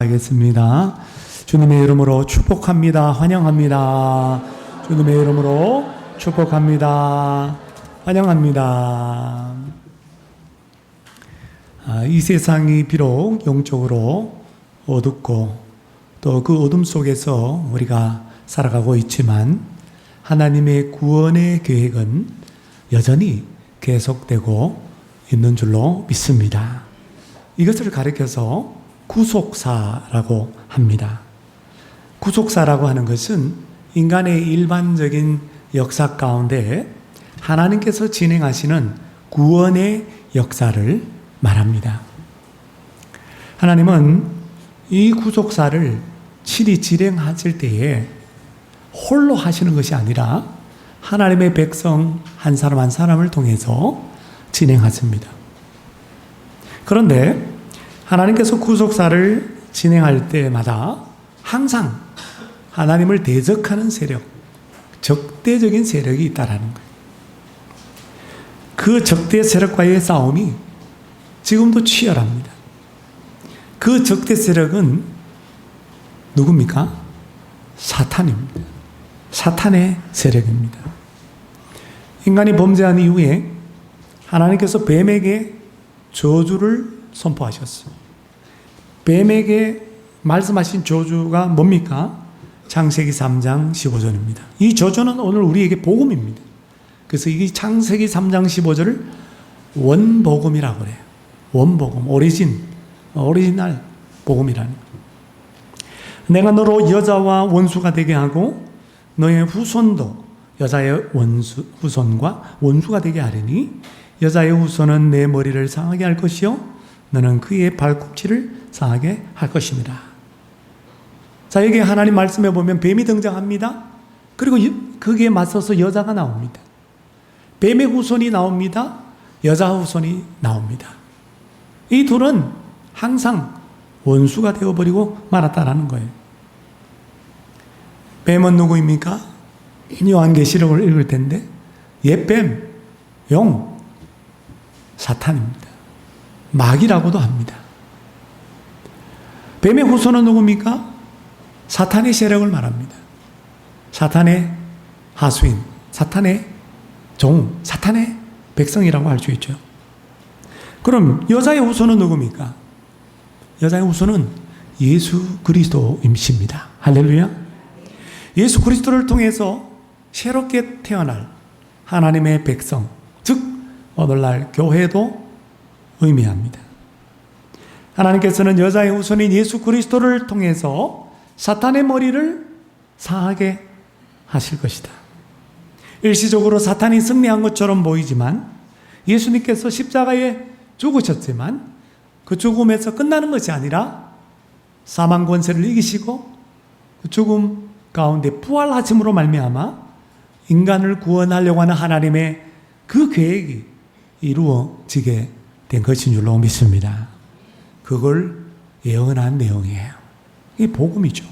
하겠습니다. 주님의 이름으로 축복합니다. 환영합니다. 주님의 이름으로 축복합니다. 환영합니다. 이 세상이 비록 영적으로 어둡고 또 그 어둠 속에서 우리가 살아가고 있지만 하나님의 구원의 계획은 여전히 계속되고 있는 줄로 믿습니다. 이것을 가리켜서 구속사라고 합니다. 구속사라고 하는 것은 인간의 일반적인 역사 가운데 하나님께서 진행하시는 구원의 역사를 말합니다. 하나님은 이 구속사를 친히 진행하실 때에 홀로 하시는 것이 아니라 하나님의 백성 한 사람 한 사람을 통해서 진행하십니다. 그런데 하나님께서 구속사를 진행할 때마다 항상 하나님을 대적하는 세력, 적대적인 세력이 있다라는 거예요. 그 적대 세력과의 싸움이 지금도 치열합니다. 그 적대 세력은 누굽니까? 사탄입니다. 사탄의 세력입니다. 인간이 범죄한 이후에 하나님께서 뱀에게 저주를 선포하셨어요. 뱀에게 말씀하신 저주가 뭡니까? 창세기 3장 15절입니다. 이 저주는 오늘 우리에게 복음입니다. 그래서 이 창세기 3장 15절을 원복음이라고 그래요. 원복음, 오리지널 복음이라는 거예요. 내가 너로 여자와 원수가 되게 하고 너의 후손도 여자의 후손과 원수가 되게 하리니 여자의 후손은 내 머리를 상하게 할 것이요 너는 그의 발꿈치를 상하게 할 것입니다. 자, 여기 하나님 말씀에 보면 뱀이 등장합니다. 그리고 거기에 맞서서 여자가 나옵니다. 뱀의 후손이 나옵니다. 여자 후손이 나옵니다. 이 둘은 항상 원수가 되어버리고 말았다라는 거예요. 뱀은 누구입니까? 요한계시록을 읽을 텐데 옛뱀, 용, 사탄입니다. 마귀라고도 합니다. 뱀의 후손은 누굽니까? 사탄의 세력을 말합니다. 사탄의 하수인, 사탄의 종, 사탄의 백성이라고 할 수 있죠. 그럼 여자의 후손은 누굽니까? 여자의 후손은 예수 그리스도이십니다. 할렐루야. 예수 그리스도를 통해서 새롭게 태어날 하나님의 백성, 즉 오늘날 교회도 의미합니다. 하나님께서는 여자의 후손인 예수 그리스도를 통해서 사탄의 머리를 상하게 하실 것이다. 일시적으로 사탄이 승리한 것처럼 보이지만 예수님께서 십자가에 죽으셨지만 그 죽음에서 끝나는 것이 아니라 사망 권세를 이기시고 그 죽음 가운데 부활하심으로 말미암아 인간을 구원하려고 하는 하나님의 그 계획이 이루어지게 된 것인 줄로 믿습니다. 그걸 예언한 내용이에요. 이게 복음이죠.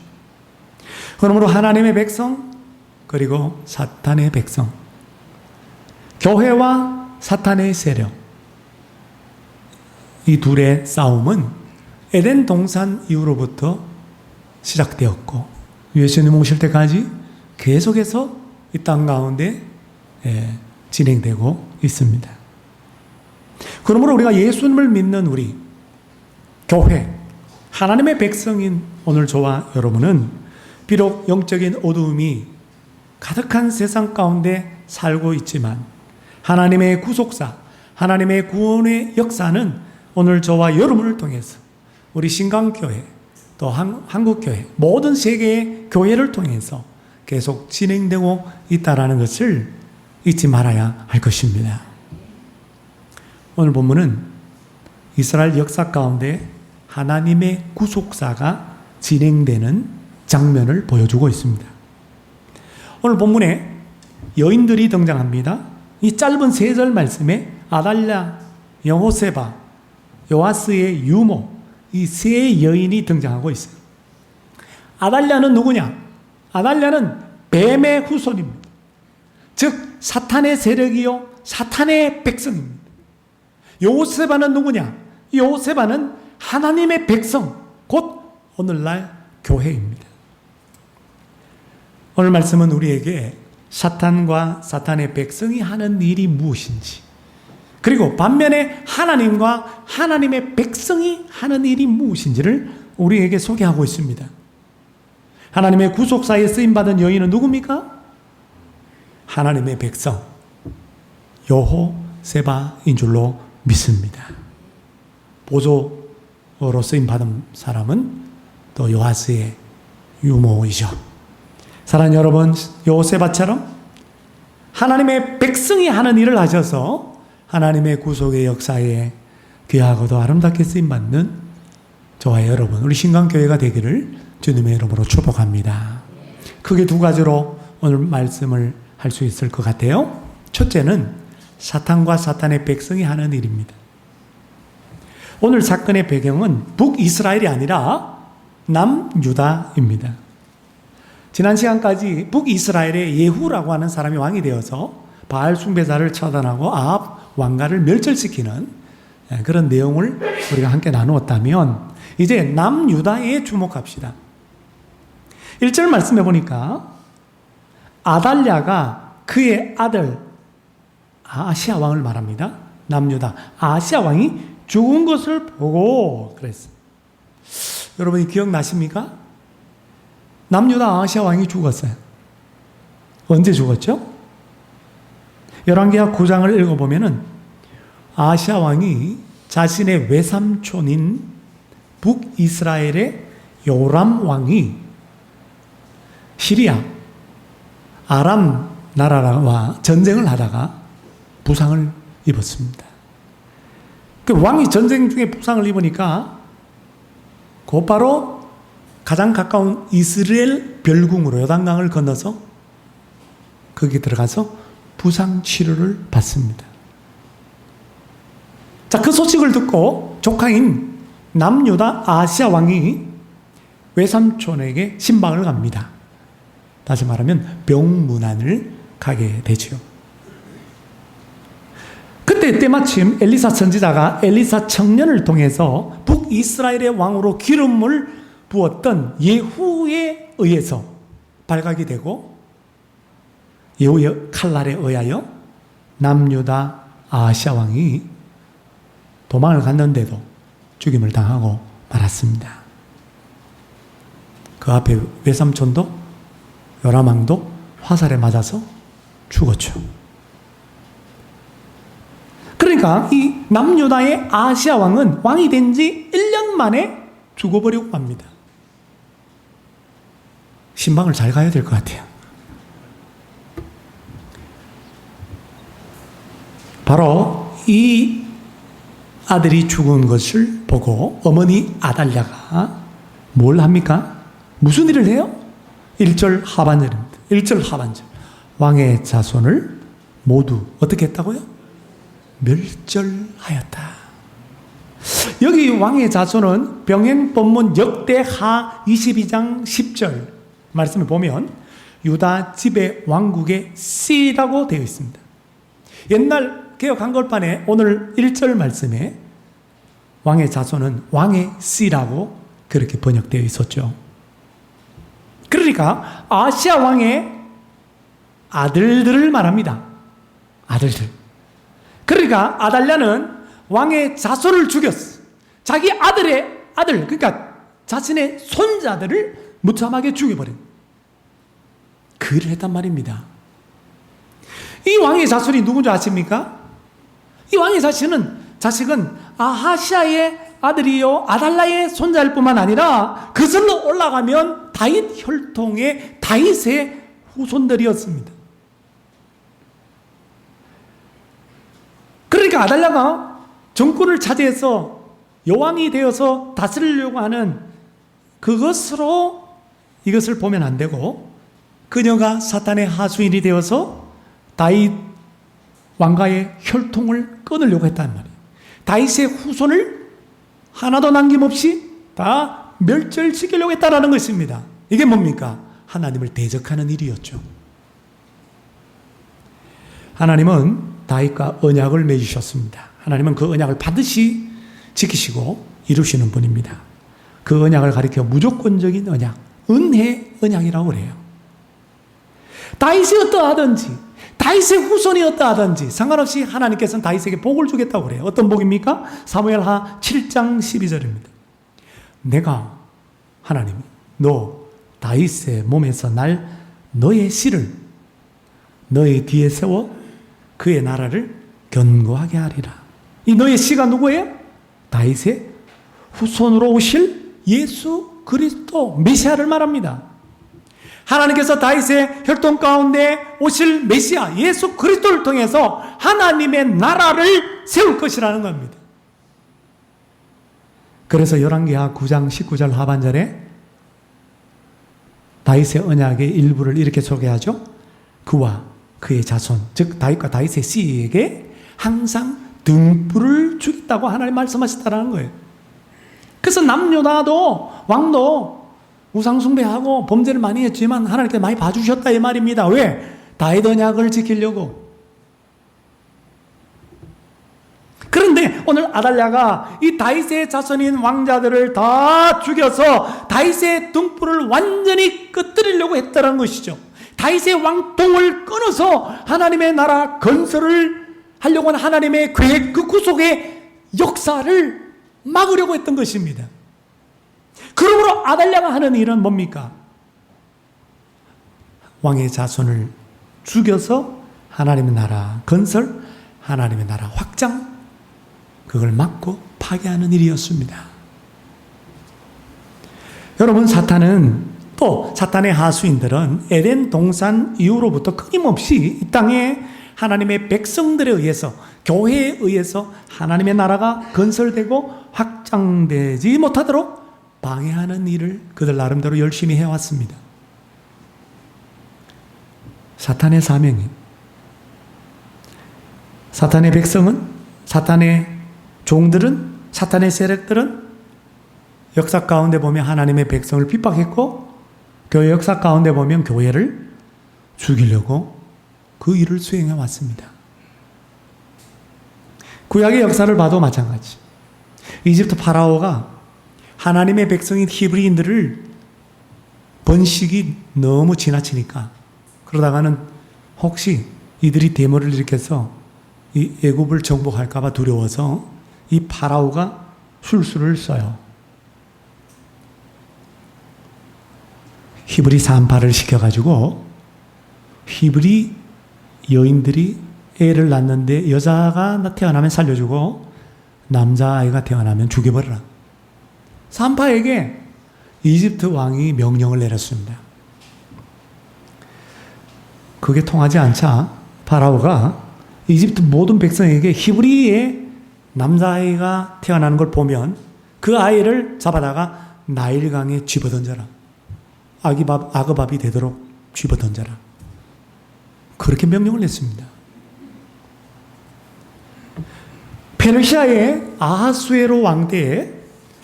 그러므로 하나님의 백성 그리고 사탄의 백성, 교회와 사탄의 세력, 이 둘의 싸움은 에덴 동산 이후로부터 시작되었고 예수님 오실 때까지 계속해서 이 땅 가운데 진행되고 있습니다. 그러므로 우리가 예수님을 믿는 우리 교회, 하나님의 백성인 오늘 저와 여러분은 비록 영적인 어두움이 가득한 세상 가운데 살고 있지만 하나님의 구속사, 하나님의 구원의 역사는 오늘 저와 여러분을 통해서 우리 신강교회, 또 한국교회, 모든 세계의 교회를 통해서 계속 진행되고 있다는 것을 잊지 말아야 할 것입니다. 오늘 본문은 이스라엘 역사 가운데 하나님의 구속사가 진행되는 장면을 보여주고 있습니다. 오늘 본문에 여인들이 등장합니다. 이 짧은 3절 말씀에 아달랴, 여호세바, 요아스의 유모, 이 3 여인이 등장하고 있어요. 아달랴는 누구냐? 아달랴는 뱀의 후손입니다. 즉 사탄의 세력이요 사탄의 백성입니다. 요세바는 누구냐? 요세바는 하나님의 백성, 곧 오늘날 교회입니다. 오늘 말씀은 우리에게 사탄과 사탄의 백성이 하는 일이 무엇인지, 그리고 반면에 하나님과 하나님의 백성이 하는 일이 무엇인지를 우리에게 소개하고 있습니다. 하나님의 구속사에 쓰임받은 여인은 누굽니까? 하나님의 백성 여호세바인 줄로 믿습니다. 보조로 쓰임받은 사람은 또 요아스의 유모이죠. 사랑하는 여러분, 여호세바처럼 하나님의 백성이 하는 일을 하셔서 하나님의 구속의 역사에 귀하고도 아름답게 쓰임받는 저와 여러분, 우리 신강교회가 되기를 주님의 이름으로 축복합니다. 크게 두 가지로 오늘 말씀을 할 수 있을 것 같아요. 첫째는 사탄과 사탄의 백성이 하는 일입니다. 오늘 사건의 배경은 북이스라엘이 아니라 남유다입니다. 지난 시간까지 북이스라엘의 예후라고 하는 사람이 왕이 되어서 바알 숭배자를 처단하고 아합 왕가를 멸절시키는 그런 내용을 우리가 함께 나누었다면, 이제 남유다에 주목합시다. 1절 말씀해 보니까 아달랴가 그의 아들 아시아 왕을 말합니다. 남유다 아시아 왕이 죽은 것을 보고 그랬어요. 여러분이 기억나십니까? 남유다 아시아 왕이 죽었어요. 언제 죽었죠? 열왕기하 9장을 읽어보면은 아시아 왕이 자신의 외삼촌인 북이스라엘의 요람 왕이 시리아 아람 나라와 전쟁을 하다가 부상을 입었습니다. 그 왕이 전쟁 중에 부상을 입으니까 곧바로 가장 가까운 이스라엘 별궁으로 요단강을 건너서 거기 들어가서 부상 치료를 받습니다. 자, 그 소식을 듣고 조카인 남유다 아시아 왕이 외삼촌에게 신방을 갑니다. 다시 말하면 병문안을 가게 되죠. 그때 때마침 엘리사 선지자가 엘리사 청년을 통해서 북이스라엘의 왕으로 기름을 부었던 예후에 의해서 발각이 되고, 예후의 칼날에 의하여 남유다 아시아 왕이 도망을 갔는데도 죽임을 당하고 말았습니다. 그 앞에 외삼촌도 요람왕도 화살에 맞아서 죽었죠. 그러니까 이 남유다의 아시아 왕은 왕이 된 지 1년 만에 죽어버리고 맙니다. 신방을 잘 가야 될 것 같아요. 바로 이 아들이 죽은 것을 보고 어머니 아달랴가 뭘 합니까? 무슨 일을 해요? 1절 하반절입니다. 1절 하반절. 왕의 자손을 모두 어떻게 했다고요? 멸절하였다. 여기 왕의 자손은 병행법문 역대하 22장 10절 말씀을 보면 유다 지배 왕국의 씨라고 되어 있습니다. 옛날 개역 한글판에 오늘 1절 말씀에 왕의 자손은 왕의 씨라고 그렇게 번역되어 있었죠. 그러니까 아시아 왕의 아들들을 말합니다. 아들들. 그러니까 아달랴는 왕의 자손을 죽였어. 자기 아들의 아들, 그러니까 자신의 손자들을 무참하게 죽여버린 그 일을 했단 말입니다. 이 왕의 자손이 누군지 아십니까? 이 왕의 자식은 아하시아의 아들이요 아달랴의 손자일 뿐만 아니라 그슬로 올라가면 다윗 혈통의 다윗의 후손들이었습니다. 그러니까 아달랴가 정권을 차지해서 여왕이 되어서 다스리려고 하는 그것으로 이것을 보면 안 되고, 그녀가 사탄의 하수인이 되어서 다윗 왕가의 혈통을 끊으려고 했단 말이에요. 다윗의 후손을 하나도 남김없이 다 멸절시키려고 했다는 것입니다. 이게 뭡니까? 하나님을 대적하는 일이었죠. 하나님은 다윗과 언약을 맺으셨습니다. 하나님은 그 언약을 반드시 지키시고 이루시는 분입니다. 그 언약을 가리켜 무조건적인 언약, 은혜 언약이라고 그래요. 다윗이 어떠하든지, 다윗의 후손이 어떠하든지 상관없이 하나님께서는 다윗에게 복을 주겠다고 그래요. 어떤 복입니까? 사무엘하 7장 12절입니다. 내가 하나님, 너 다윗의 몸에서 날 너의 씨를 너의 뒤에 세워 그의 나라를 견고하게 하리라. 이 너의 씨가 누구예요? 다윗의 후손으로 오실 예수 그리스도 메시아를 말합니다. 하나님께서 다윗의 혈통 가운데 오실 메시아 예수 그리스도를 통해서 하나님의 나라를 세울 것이라는 겁니다. 그래서 열왕기하 9장 19절 하반절에 다윗의 언약의 일부를 이렇게 소개하죠. 그와 그의 자손, 즉 다윗과 다윗의 씨에게 항상 등불을 주겠다고 하나님 말씀하셨다는 거예요. 그래서 남유다도 왕도 우상숭배하고 범죄를 많이 했지만 하나님께 많이 봐주셨다 이 말입니다. 왜? 다윗 언약을 지키려고. 그런데 오늘 아달랴가 이 다윗의 자손인 왕자들을 다 죽여서 다윗의 등불을 완전히 끄뜨리려고 했다는 것이죠. 다윗의 왕통을 끊어서 하나님의 나라 건설을 하려고 하는 하나님의 계획, 그 구속의 역사를 막으려고 했던 것입니다. 그러므로 아달랴가 하는 일은 뭡니까? 왕의 자손을 죽여서 하나님의 나라 건설, 하나님의 나라 확장, 그걸 막고 파괴하는 일이었습니다. 여러분, 또 사탄의 하수인들은 에덴 동산 이후로부터 끊임없이 이 땅에 하나님의 백성들에 의해서, 교회에 의해서 하나님의 나라가 건설되고 확장되지 못하도록 방해하는 일을 그들 나름대로 열심히 해왔습니다. 사탄의 사명이, 사탄의 백성은, 사탄의 종들은, 사탄의 세력들은 역사 가운데 보면 하나님의 백성을 핍박했고, 교회 역사 가운데 보면 교회를 죽이려고 그 일을 수행해 왔습니다. 구약의 역사를 봐도 마찬가지. 이집트 파라오가 하나님의 백성인 히브리인들을 번식이 너무 지나치니까, 그러다가는 혹시 이들이 대모를 일으켜서 이 애굽을 정복할까 봐 두려워서 이 파라오가 술수를 써요. 히브리 산파를 시켜가지고 히브리 여인들이 애를 낳는데 여자가 태어나면 살려주고 남자아이가 태어나면 죽여버려라. 산파에게 이집트 왕이 명령을 내렸습니다. 그게 통하지 않자 파라오가 이집트 모든 백성에게 히브리의 남자아이가 태어나는 걸 보면 그 아이를 잡아다가 나일강에 집어던져라. 악어밥이 되도록 집어던져라. 그렇게 명령을 냈습니다. 페르시아의 아하수에로 왕 때에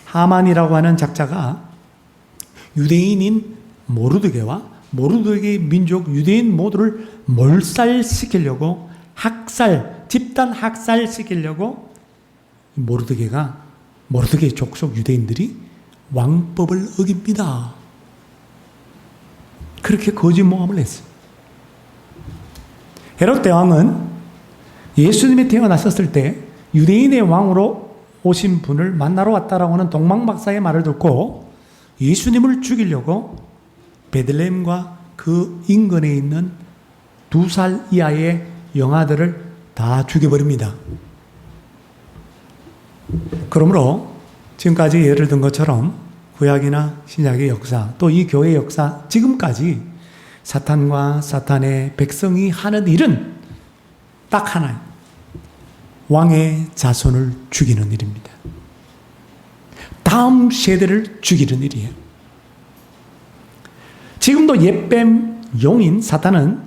하만이라고 하는 작자가 유대인인 모르드게와 모르드게의 민족 유대인 모두를 몰살시키려고 집단 학살시키려고 모르드게의 족속 유대인들이 왕법을 어깁니다. 그렇게 거짓 모함을 했어요. 헤롯 대왕은 예수님이 태어나셨을 때 유대인의 왕으로 오신 분을 만나러 왔다라고 하는 동방박사의 말을 듣고 예수님을 죽이려고 베들레헴과 그 인근에 있는 2살 이하의 영아들을 다 죽여버립니다. 그러므로 지금까지 예를 든 것처럼 구약이나 신약의 역사, 또 이 교회의 역사, 지금까지 사탄과 사탄의 백성이 하는 일은 딱 하나예요. 왕의 자손을 죽이는 일입니다. 다음 세대를 죽이는 일이에요. 지금도 옛뱀 용인 사탄은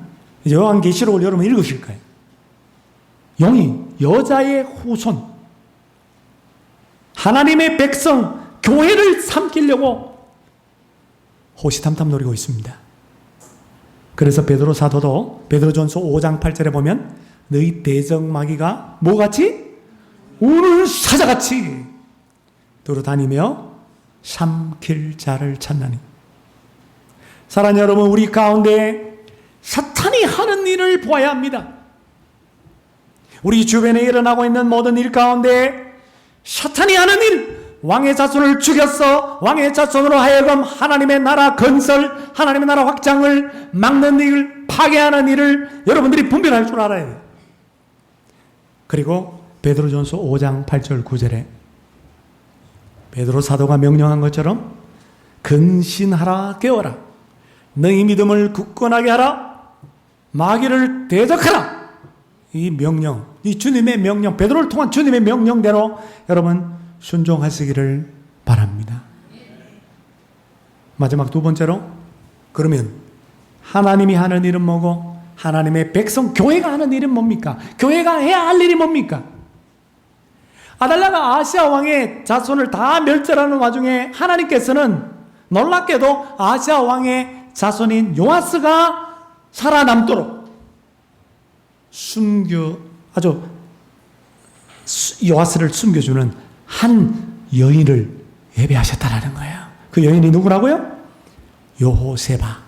요한계시록을 여러분 읽으실 거예요. 용이 여자의 후손, 하나님의 백성, 교회를 삼키려고 호시탐탐 노리고 있습니다. 그래서 베드로 사도도 베드로전서 5장 8절에 보면 너희 대적마귀가 뭐같이? 우는 사자같이 돌아다니며 삼킬 자를 찾나니. 사랑하는 여러분, 우리 가운데 사탄이 하는 일을 보아야 합니다. 우리 주변에 일어나고 있는 모든 일 가운데 사탄이 하는 일, 왕의 자손을 죽였어 왕의 자손으로 하여금 하나님의 나라 건설, 하나님의 나라 확장을 막는 일, 파괴하는 일을 여러분들이 분별할 줄 알아야 돼요. 그리고 베드로전서 5장 8절 9절에 베드로 사도가 명령한 것처럼 근신하라, 깨어라, 너희 믿음을 굳건하게 하라, 마귀를 대적하라. 이 명령, 이 주님의 명령, 베드로를 통한 주님의 명령대로 여러분 순종하시기를 바랍니다. 마지막 두 번째로, 그러면 하나님이 하는 일은 뭐고 하나님의 백성 교회가 하는 일은 뭡니까? 교회가 해야 할 일이 뭡니까? 아달랴가 아시아 왕의 자손을 다 멸절하는 와중에 하나님께서는 놀랍게도 아시아 왕의 자손인 요아스가 살아남도록 요아스를 숨겨주는 한 여인을 예배하셨다라는 거예요. 그 여인이 누구라고요? 여호세바.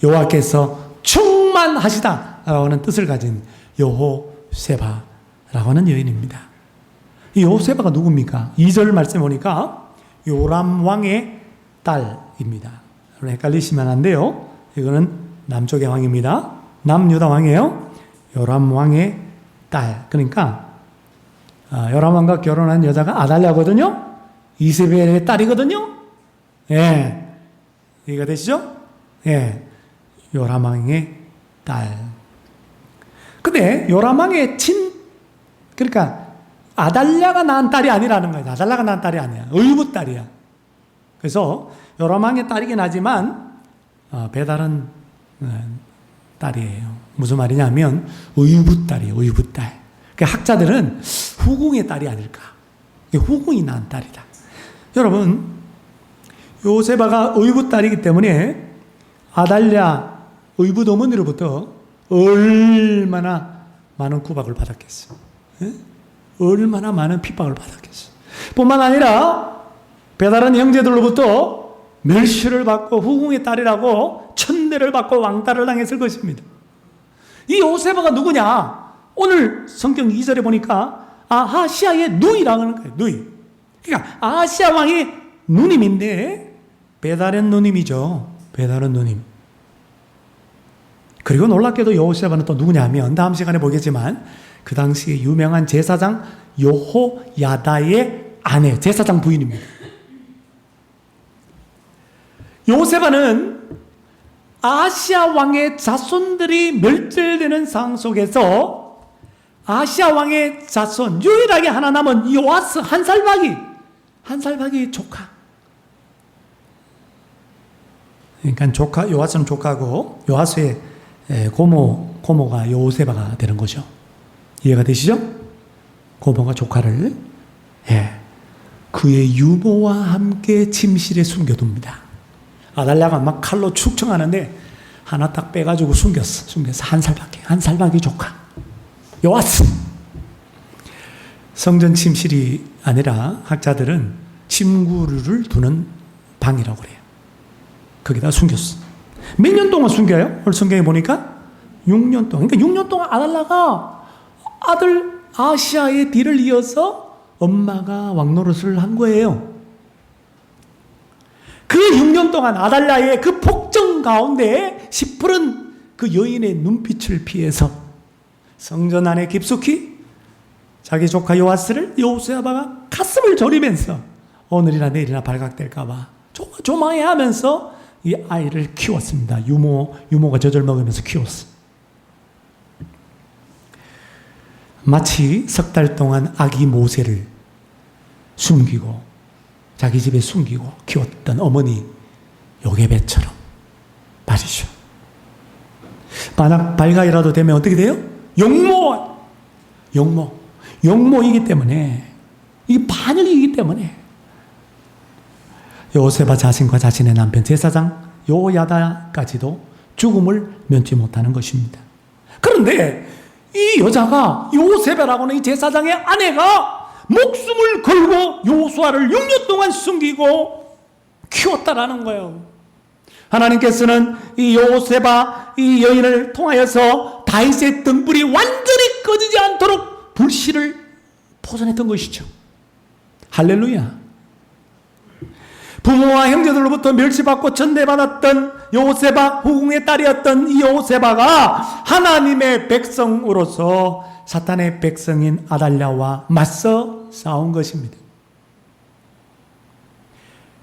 여호와께서 충만하시다라고 하는 뜻을 가진 여호세바라고 하는 여인입니다. 이 여호세바가 누굽니까? 2절 말씀 보니까 요람 왕의 딸입니다. 헷갈리시면 안 돼요. 이거는 남쪽의 왕입니다. 남유다 왕이에요. 요람 왕의 딸. 그러니까 요람 왕과 결혼한 여자가 아달랴거든요. 이세벨의 딸이거든요. 예, 이해가 되시죠? 예, 요람 왕의 딸. 근데 요람 왕의 그러니까 아달랴가 낳은 딸이 아니라는 거예요. 아달랴가 낳은 딸이 아니야. 의붓 딸이야. 그래서 요람 왕의 딸이긴 하지만 배달은 딸이에요. 무슨 말이냐면 의붓 딸이에요. 의붓 딸. 그러니까 학자들은 후궁의 딸이 아닐까. 후궁이 낳은 딸이다. 여러분, 요세바가 의붓 딸이기 때문에 아달랴 의붓 어머니로부터 얼마나 많은 구박을 받았겠어. 예? 얼마나 많은 핍박을 받았겠어. 뿐만 아니라 배다른 형제들로부터 멸시를 받고 후궁의 딸이라고 천대를 받고 왕따를 당했을 것입니다. 이 요세바가 누구냐? 오늘 성경 2절에 보니까 아하시아의 누이라고 하는 거예요. 누이. 그러니까 아하시아 왕의 누님인데 배다른 누님이죠. 배다른 누님. 그리고 놀랍게도 여호세바는 또 누구냐면 다음 시간에 보겠지만 그 당시에 유명한 제사장 여호야다의 아내, 제사장 부인입니다. 여호세바는 아시아 왕의 자손들이 멸절되는 상황 속에서 아시아 왕의 자손 유일하게 하나 남은 요아스 한 살박이 조카. 그러니까 요아스는 조카고 요아스의 고모가 여호세바가 되는 거죠. 이해가 되시죠? 고모가 조카를 그의 유모와 함께 침실에 숨겨둡니다. 아달랴가 막 칼로 축청하는데 하나 딱 빼가지고 숨겼어. 한 살밖에 조카 요아스. 성전 침실이 아니라 학자들은 침구류를 두는 방이라고 그래요. 거기다 숨겼어. 몇 년 동안 숨겨요? 오늘 성경에 보니까 6년 동안. 그러니까 6년 동안 아달랴가 아들 아시아의 뒤를 이어서 엄마가 왕노릇을 한 거예요. 그 6년 동안 아달랴의 그 폭정 가운데 시푸른 그 여인의 눈빛을 피해서 성전 안에 깊숙이 자기 조카 요아스를 여호세바가 가슴을 졸이면서 오늘이나 내일이나 발각될까봐 조마해하면서 이 아이를 키웠습니다. 유모가 젖을 먹으면서 키웠어. 마치 석 달 동안 아기 모세를 숨기고 자기 집에 숨기고 키웠던 어머니 요게벳처럼 말이죠. 만약 발각이라도 되면 어떻게 돼요? 영모이기 때문에 이 반역이기 때문에 요세바 자신과 자신의 남편 제사장 요야다까지도 죽음을 면치 못하는 것입니다. 그런데 이 여자가 요세바라고 하는 이 제사장의 아내가 목숨을 걸고 요수아를 6년 동안 숨기고 키웠다라는 거예요. 하나님께서는 이 요셉아 이 여인을 통하여서 다윗의 등불이 완전히 꺼지지 않도록 불씨를 포선했던 것이죠. 할렐루야. 부모와 형제들로부터 멸시받고 천대받았던 요셉아, 후궁의 딸이었던 이 요셉아가 하나님의 백성으로서 사탄의 백성인 아달랴와 맞서 싸운 것입니다.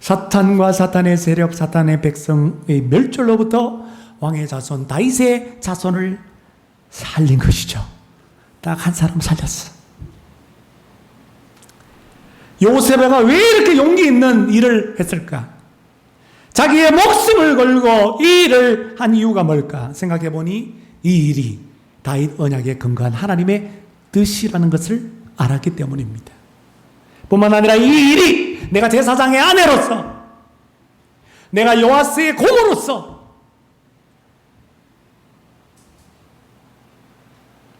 사탄과 사탄의 세력, 사탄의 백성의 멸절로부터 왕의 자손 다윗의 자손을 살린 것이죠. 딱 한 사람 살렸어. 요셉아가 왜 이렇게 용기 있는 일을 했을까? 자기의 목숨을 걸고 이 일을 한 이유가 뭘까? 생각해 보니 이 일이 다윗 언약에 근거한 하나님의 뜻이라는 것을 알았기 때문입니다. 뿐만 아니라 이 일이 내가 제사장의 아내로서, 내가 요아스의 고모로서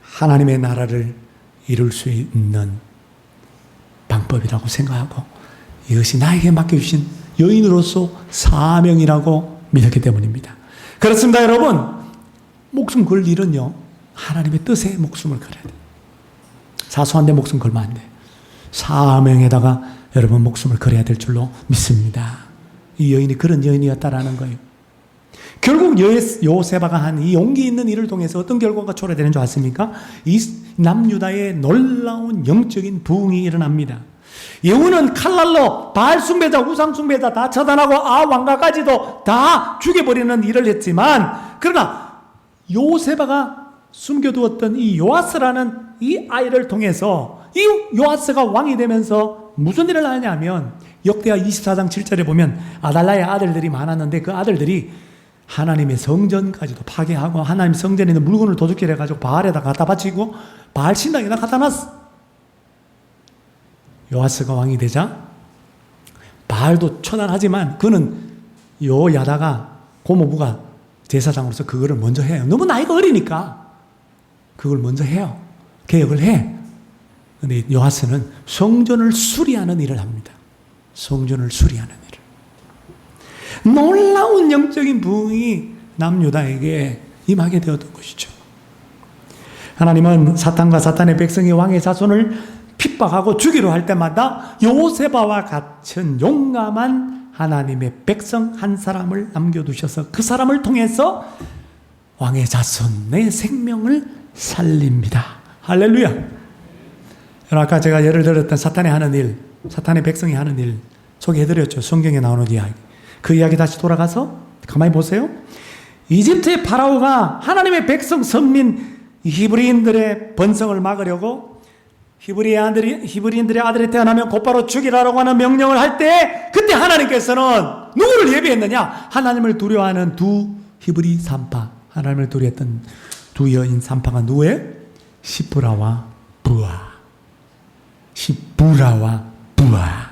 하나님의 나라를 이룰 수 있는 방법이라고 생각하고 이것이 나에게 맡겨주신 여인으로서 사명이라고 믿었기 때문입니다. 그렇습니다. 여러분, 목숨 걸 일은요 하나님의 뜻에 목숨을 걸어야 돼요. 사소한 데 목숨 걸면 안 돼요. 사명에다가 여러분 목숨을 걸어야 될 줄로 믿습니다. 이 여인이 그런 여인이었다라는 거예요. 결국 요셉아가 한 이 용기 있는 일을 통해서 어떤 결과가 초래되는 줄 아십니까? 이 남유다의 놀라운 영적인 부흥이 일어납니다. 예후는 칼날로 바알 숭배자, 우상 숭배자 다 처단하고 왕가까지도 다 죽여버리는 일을 했지만, 그러나 요셉아가 숨겨두었던 이 요아스라는 이 아이를 통해서 이 요아스가 왕이 되면서 무슨 일을 하냐면, 역대하 24장 7절에 보면 아달랴의 아들들이 많았는데 그 아들들이 하나님의 성전까지도 파괴하고 하나님 성전에 있는 물건을 도둑질 해가지고 바알에다 갖다 바치고 바알 신당에다 갖다 놨어. 요아스가 왕이 되자 바알도 처단하지만 그는 요 야다가 고모부가 제사장으로서 그거를 먼저 해요. 너무 나이가 어리니까 그걸 먼저 해요. 개혁을 해. 근데 요아스는 성전을 수리하는 일을 합니다. 성전을 수리하는 일을. 놀라운 영적인 부흥이 남유다에게 임하게 되었던 것이죠. 하나님은 사탄과 사탄의 백성이 왕의 자손을 핍박하고 죽이려 할 때마다 요셉아와 같은 용감한 하나님의 백성 한 사람을 남겨두셔서 그 사람을 통해서 왕의 자손의 생명을 살립니다. 할렐루야. 아까 제가 예를 들었던 사탄이 하는 일, 사탄의 백성이 하는 일 소개해드렸죠. 성경에 나오는 이야기. 그 이야기 다시 돌아가서 가만히 보세요. 이집트의 파라오가 하나님의 백성 선민 히브리인들의 번성을 막으려고 히브리인들의 아들이 태어나면 곧바로 죽이라고 하는 명령을 할 때, 그때 하나님께서는 누구를 예비했느냐? 하나님을 두려워하는 두 히브리 산파, 하나님을 두려워했던 두 여인 산파가 누구예요? 시브라와 부아. 시브라와 부아.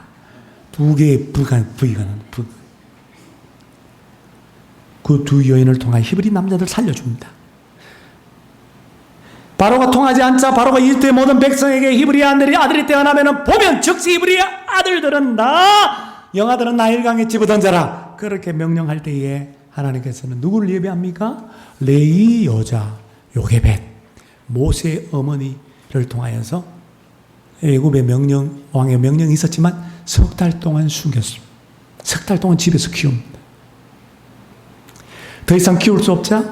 두 개의 부가 나는 부. 그 두 여인을 통해 히브리 남자들 살려줍니다. 바로가 통하지 않자 바로가 이집트의 모든 백성에게 히브리 아들이 태어나면 보면 즉시 히브리 아들들은 다 영아들은 나일강에 집어던져라. 그렇게 명령할 때에 하나님께서는 누구를 예배합니까? 레위 여자 요게벳, 모세의 어머니를 통하여서 애굽의 왕의 명령이 있었지만 석 달 동안 숨겼습니다. 석 달 동안 집에서 키웁니다. 더 이상 키울 수 없자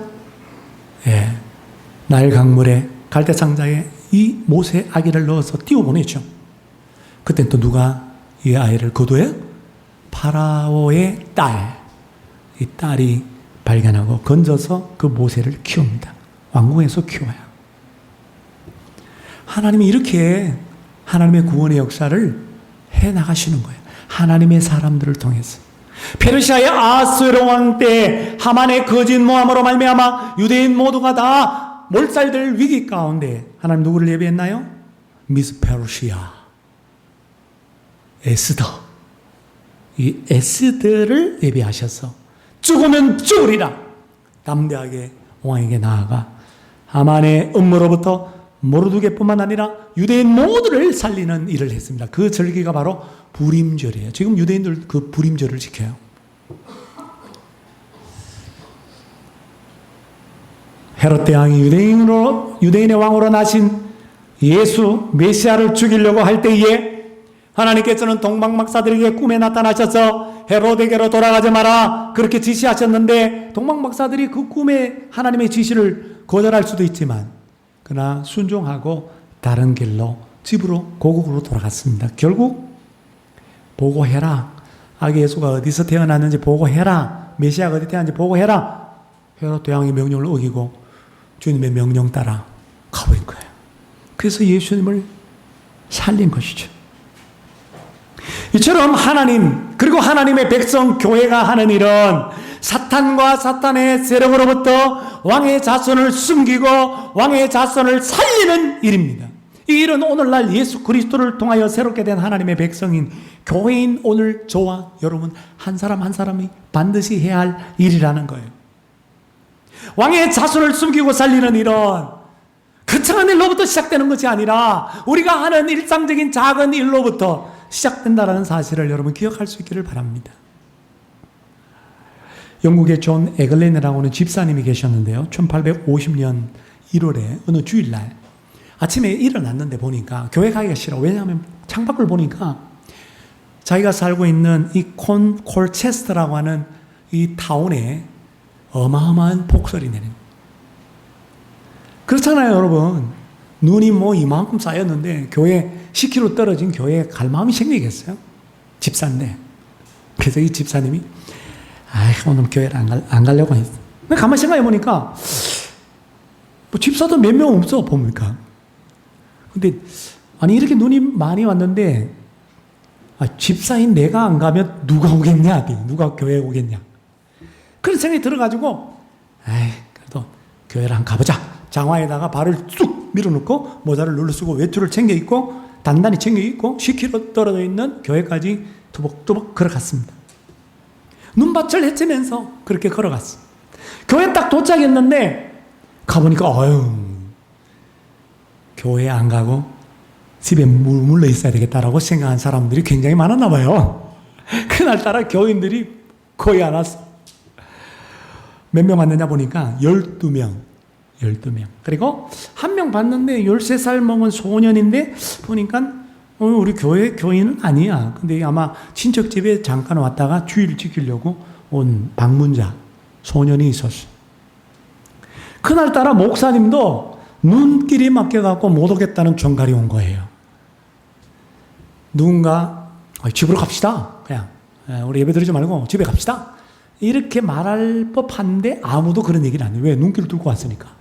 나일 강물에 갈대상자에 이 모세 아기를 넣어서 띄워보내죠. 그땐 또 누가 이 아이를 거두어요? 파라오의 딸. 이 딸이 발견하고 건져서 그 모세를 키웁니다. 왕궁에서 키워요. 하나님이 이렇게 하나님의 구원의 역사를 해나가시는 거예요. 하나님의 사람들을 통해서. 페르시아의 아수르 왕 때 하만의 거짓 모함으로 말미암아 유대인 모두가 다 몰살될 위기 가운데 하나님 누구를 예비했나요? 미스 페르시아 에스더. 이 에스더를 예비하셔서 죽으면 죽으리라 담대하게 왕에게 나아가 하만의 음모로부터 모르드게뿐만 아니라 유대인 모두를 살리는 일을 했습니다. 그 절기가 바로 부림절이에요. 지금 유대인들 그 부림절을 지켜요. 헤롯 대왕이 유대인의 왕으로 나신 예수 메시아를 죽이려고 할 때에 하나님께서는 동방박사들에게 꿈에 나타나셔서 헤롯에게로 돌아가지 마라 그렇게 지시하셨는데, 동방박사들이 그 꿈에 하나님의 지시를 거절할 수도 있지만 그러나 순종하고 다른 길로 집으로 고국으로 돌아갔습니다. 결국 보고해라, 아기 예수가 어디서 태어났는지 보고해라, 메시아가 어디 태어났는지 보고해라. 헤롯 대왕의 명령을 어기고 주님의 명령 따라 가버린 거예요. 그래서 예수님을 살린 것이죠. 이처럼 하나님, 그리고 하나님의 백성 교회가 하는 일은 사탄과 사탄의 세력으로부터 왕의 자손을 숨기고 왕의 자손을 살리는 일입니다. 이 일은 오늘날 예수 그리스도를 통하여 새롭게 된 하나님의 백성인 교회인 오늘 저와 여러분 한 사람 한 사람이 반드시 해야 할 일이라는 거예요. 왕의 자손을 숨기고 살리는 일은 거창한 일로부터 시작되는 것이 아니라 우리가 하는 일상적인 작은 일로부터 시작된다는 사실을 여러분 기억할 수 있기를 바랍니다. 영국의 존 에글렌이라고 하는 집사님이 계셨는데요. 1850년 1월에 어느 주일날 아침에 일어났는데 보니까 교회 가기가 싫어. 왜냐하면 창밖을 보니까 자기가 살고 있는 이 콜체스터라고 하는 이 타운에 어마어마한 폭설이 내린 거예요. 그렇잖아요, 여러분. 눈이 뭐 이만큼 쌓였는데 교회 10km 떨어진 교회에 갈 마음이 생기겠어요? 집사인데. 그래서 이 집사님이 오늘 교회를 안 가려고 했어. 근데 가만히 생각해 보니까 뭐 집사도 몇 명 없어 보니까. 근데 아니 이렇게 눈이 많이 왔는데 집사인 내가 안 가면 누가 오겠냐? 누가 교회에 오겠냐? 그런 생각이 들어가지고 그래도 교회를 한번 가보자. 장화에다가 발을 쑥 밀어넣고 모자를 눌러쓰고 외투를 챙겨 입고 단단히 챙겨 입고 10km 떨어져 있는 교회까지 투벅투벅 걸어갔습니다. 눈밭을 헤치면서 그렇게 걸어갔어. 교회 딱 도착했는데 가보니까 교회 안 가고 집에 물러 있어야 되겠다라고 생각한 사람들이 굉장히 많았나 봐요. 그날따라 교인들이 거의 안 왔어. 몇 명 왔느냐 보니까 12명. 그리고 한 명 봤는데 13살 먹은 소년인데 보니까 우리 교회 교인은 아니야. 근데 아마 친척 집에 잠깐 왔다가 주일 지키려고 온 방문자 소년이 있었어. 그날따라 목사님도 눈길이 막혀갖고 못 오겠다는 전갈이 온 거예요. 누군가 집으로 갑시다. 그냥 우리 예배 드리지 말고 집에 갑시다. 이렇게 말할 법한데 아무도 그런 얘기를 안 해요. 왜? 눈길을 뚫고 왔으니까.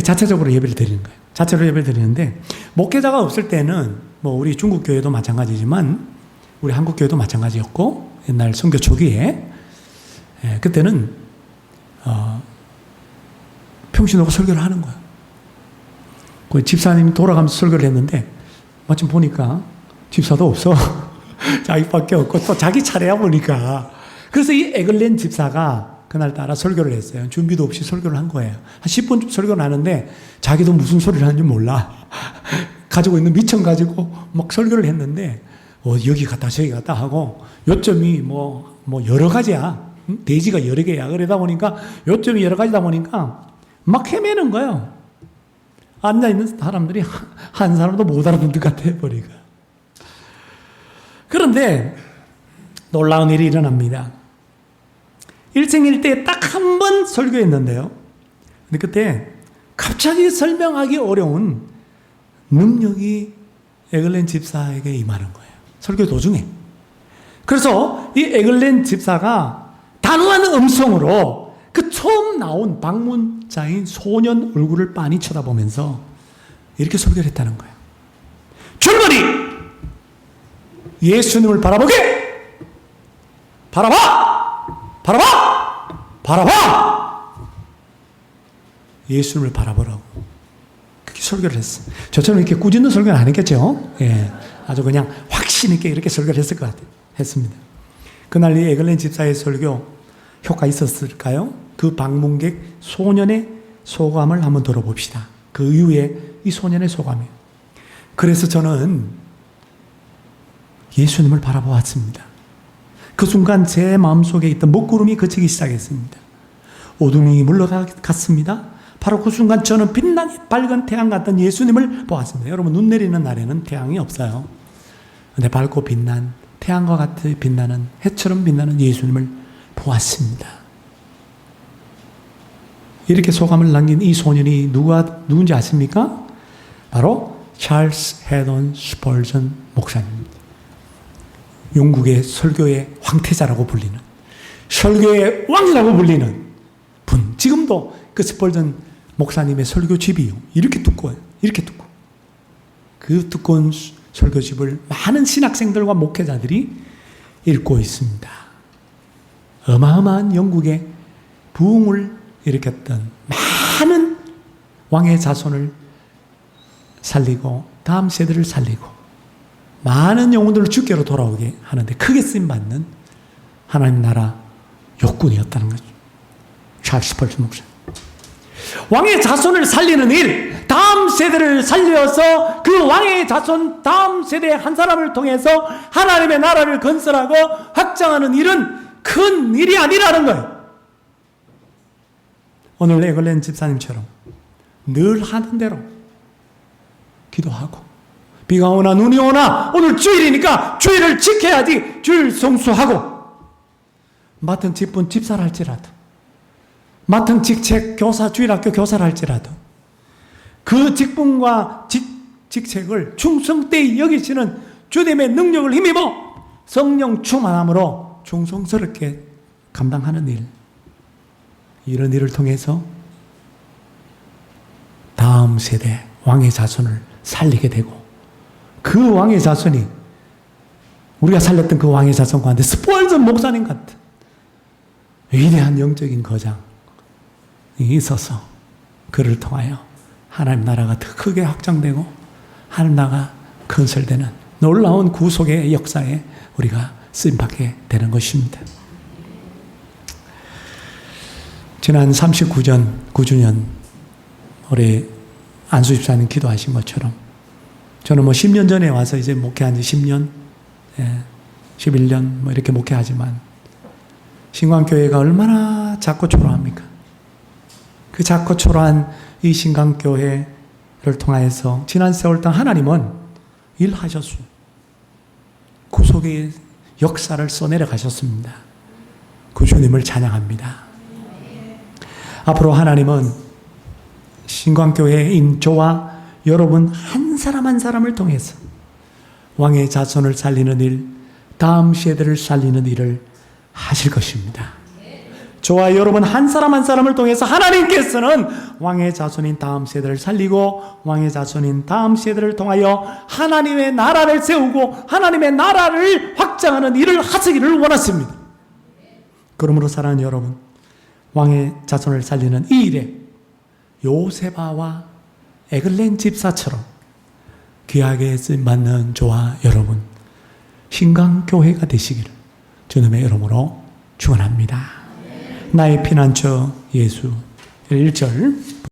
자체적으로 예배를 드리는 거예요. 자체로 예배를 드리는데 목회자가 없을 때는 뭐 우리 중국 교회도 마찬가지지만 우리 한국 교회도 마찬가지였고 옛날 선교 초기에 그때는 평신하고 설교를 하는 거예요. 그 집사님이 돌아가면서 설교를 했는데 마침 보니까 집사도 없어. 자기밖에 없고 또 자기 차례야 보니까. 그래서 이 에글렌 집사가 그날따라 설교를 했어요. 준비도 없이 설교를 한 거예요. 한 10분 설교를 하는데 자기도 무슨 소리를 하는지 몰라. 가지고 있는 미천 가지고 막 설교를 했는데 여기 갔다 저기 갔다 하고 요점이 뭐 여러 가지야. 대지가 여러 개야. 그러다 보니까 요점이 여러 가지다 보니까 막 헤매는 거예요. 앉아있는 사람들이 한 사람도 못 알아듣는 것 같아 버리가. 그런데 놀라운 일이 일어납니다. 일생일대에 딱 한 번 설교했는데요. 근데 그때 갑자기 설명하기 어려운 능력이 에글렌 집사에게 임하는 거예요. 설교 도중에. 그래서 이 에글렌 집사가 단호한 음성으로 그 처음 나온 방문자인 소년 얼굴을 빤히 쳐다보면서 이렇게 설교를 했다는 거예요. 줄거리! 예수님을 바라보게! 바라봐! 예수님을 바라보라고. 그렇게 설교를 했어요. 저처럼 이렇게 꾸짖는 설교는 안 했겠죠? 예. 아주 그냥 확신 있게 이렇게 설교를 했을 것 같아요. 했습니다. 그날 이 에글렌 집사의 설교 효과 있었을까요? 그 방문객 소년의 소감을 한번 들어봅시다. 그 이후에 이 소년의 소감이에요. 그래서 저는 예수님을 바라보았습니다. 그 순간 제 마음속에 있던 먹구름이 그치기 시작했습니다. 어둠이 물러갔습니다. 바로 그 순간 저는 빛나는 밝은 태양 같은 예수님을 보았습니다. 여러분, 눈 내리는 날에는 태양이 없어요. 근데 밝고 빛난 태양과 같이 빛나는, 해처럼 빛나는 예수님을 보았습니다. 이렇게 소감을 남긴 이 소년이 누군지 아십니까? 바로 찰스 헤던 스펄전 목사님입니다. 영국의 설교의 황태자라고 불리는, 설교의 왕이라고 불리는 분. 지금도 그 스펄전 목사님의 설교집이요, 이렇게 두꺼워요. 이렇게 두꺼워. 그 두꺼운 설교집을 많은 신학생들과 목회자들이 읽고 있습니다. 어마어마한 영국의 부흥을 일으켰던 많은 왕의 자손을 살리고 다음 세대를 살리고 많은 영혼들을 주께로 돌아오게 하는데 크게 쓰임받는 하나님 나라 역군이었다는 거죠. 찰스 스펄전 목사. 왕의 자손을 살리는 일, 다음 세대를 살려서 그 왕의 자손 다음 세대 한 사람을 통해서 하나님의 나라를 건설하고 확장하는 일은 큰 일이 아니라는 거예요. 오늘 에글렌 집사님처럼 늘 하는 대로 기도하고, 비가 오나 눈이 오나 오늘 주일이니까 주일을 지켜야지, 주일 성수하고, 맡은 직분 집사를 할지라도, 맡은 직책 교사, 주일학교 교사를 할지라도 그 직분과 직책을 충성되이 여기시는 주님의 능력을 힘입어 성령 충만함으로 충성스럽게 감당하는 일, 이런 일을 통해서 다음 세대 왕의 자손을 살리게 되고, 그 왕의 자손이 우리가 살렸던 그 왕의 자손 가운데 스펄전 목사님 같은 위대한 영적인 거장이 있어서 그를 통하여 하나님 나라가 더 크게 확장되고 하나님 나라가 건설되는 놀라운 구속의 역사에 우리가 쓰임받게 되는 것입니다. 지난 39주년 우리 안수 집사님 기도하신 것처럼 저는 10년 전에 와서 이제 목회한 지 10년, 11년 이렇게 목회하지만 신광교회가 얼마나 작고 초라합니까? 그 작고 초라한 이 신광교회를 통하여서 지난 세월 동안 하나님은 일하셨어요. 구속의 역사를 써내려 가셨습니다. 그 주님을 찬양합니다. 앞으로 하나님은 신광교회인 저와 여러분 한 사람 한 사람을 통해서 왕의 자손을 살리는 일, 다음 세대를 살리는 일을 하실 것입니다. 저와 여러분 한 사람 한 사람을 통해서 하나님께서는 왕의 자손인 다음 세대를 살리고 왕의 자손인 다음 세대를 통하여 하나님의 나라를 세우고 하나님의 나라를 확장하는 일을 하시기를 원하십니다. 그러므로 사랑하는 여러분, 왕의 자손을 살리는 이 일에 요세바와 에글렌 집사처럼 귀하게 쓰임받는 저와 여러분 신강교회가 되시기를 주님의 이름으로 축원합니다. 나의 피난처 예수. 1절